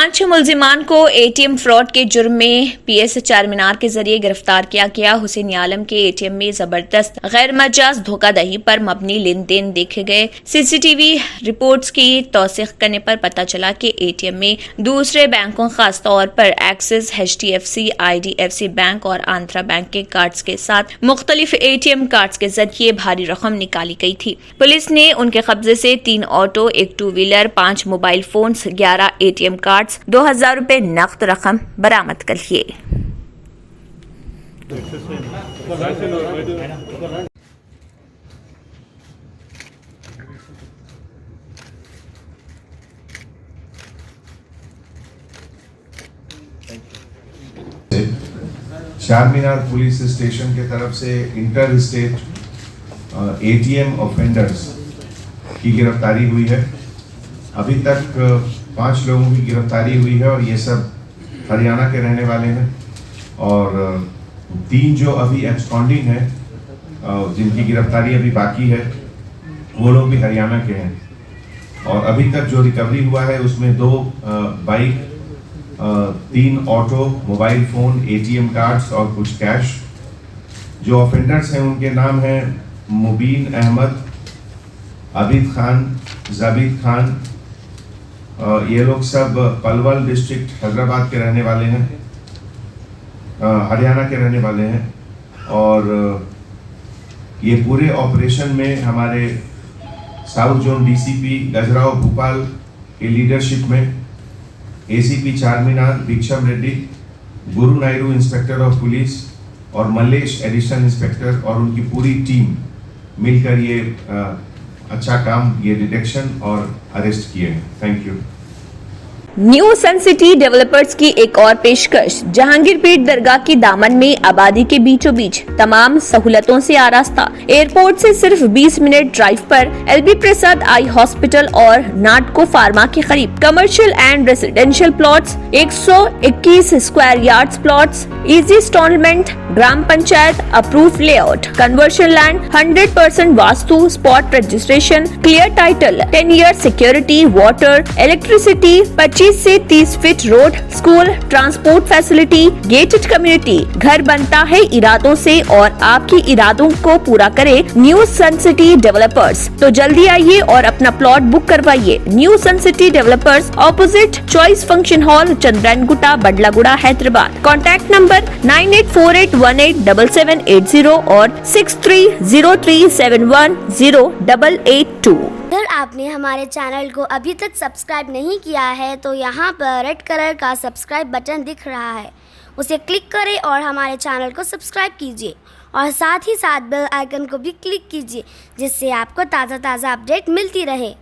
5 मुलजिमान को ATM fraud के जुर्म में पीएस चारमीनार के जरिए गिरफ्तार किया गया। हुसैन आलम के एटीएम में जबरदस्त गैर मजाज धोखाधड़ी पर मबनी लेन देन देखे गए। सीसीटीवी रिपोर्ट्स की तौसीक करने पर पता चला कि एटीएम में दूसरे बैंकों, खास तौर पर एक्सिस, HDFC, IDFC बैंक और आंध्रा बैंक के कार्ड्स के साथ मुख्तलिफ एटीएम कार्ड्स के जरिए भारी रकम निकाली गई थी। पुलिस ने उनके कब्जे से 3 auto, 1 two wheeler, 5 mobile phones, 11 ATM cards, 2000 रुपए नकद रकम बरामद कर लिए। चारमीनार पुलिस स्टेशन के तरफ से इंटर स्टेट एटीएम ऑफेंडर्स की गिरफ्तारी हुई है। अभी तक 5 लोगों की गिरफ्तारी हुई है और ये सब हरियाणा के रहने वाले हैं और 3 जो अभी एब्सकॉन्डिंग हैं, जिनकी गिरफ्तारी अभी बाकी है, वो लोग भी हरियाणा के हैं। और अभी तक जो रिकवरी हुआ है उसमें 2 bike, 3 auto, mobile phone, ATM cards और कुछ कैश। जो ऑफेंडर्स हैं उनके नाम हैं मुबीन अहमद, आबिद खान, जाबिद खान। ये लोग सब पलवल डिस्ट्रिक्ट हैदराबाद के रहने वाले हैं, हरियाणा के रहने वाले हैं। और ये पूरे ऑपरेशन में हमारे south zone DCP Gajrao Bhopal के लीडरशिप में ACP Charminar भिक्षम Reddy, Guru नायरू inspector of police और मल्लेश एडिशनल इंस्पेक्टर और उनकी पूरी टीम मिलकर ये अच्छा काम, ये डिटेक्शन और अरेस्ट किए हैं। Thank you. New sun city developers की एक और पेशकश। जहांगीरपेट दरगाह की दामन में आबादी के बीचों बीच तमाम सहूलतों से आरास्ता, एयरपोर्ट से सिर्फ 20 मिनट ड्राइव पर LB प्रसाद आई हॉस्पिटल और नाटको फार्मा के करीब commercial and residential plots, 121 square yards plots, easy installment, ग्राम panchayat approve layout, conversion land, 100% vastu, spot registration, clear title, 10 year security, water, electricity, 25 से 30 feet road, school, transport facility, gated community. घर बनता है इरादों से और आपकी इरादों को पूरा करे न्यू सन सिटी डेवलपर्स। तो जल्दी आइए और अपना प्लॉट बुक करवाइए। न्यू सन city developers, opposite choice function hall, Chandrayangutta, Badlaguda, Hyderabad. Contact number 9848187780 और 6303710882। अगर आपने हमारे चैनल को अभी तक सब्सक्राइब नहीं किया है तो यहाँ पर रेड कलर का सब्सक्राइब बटन दिख रहा है, उसे क्लिक करें और हमारे चैनल को सब्सक्राइब कीजिए और साथ ही साथ बेल आइकन को भी क्लिक कीजिए, जिससे आपको ताज़ा अपडेट मिलती रहे।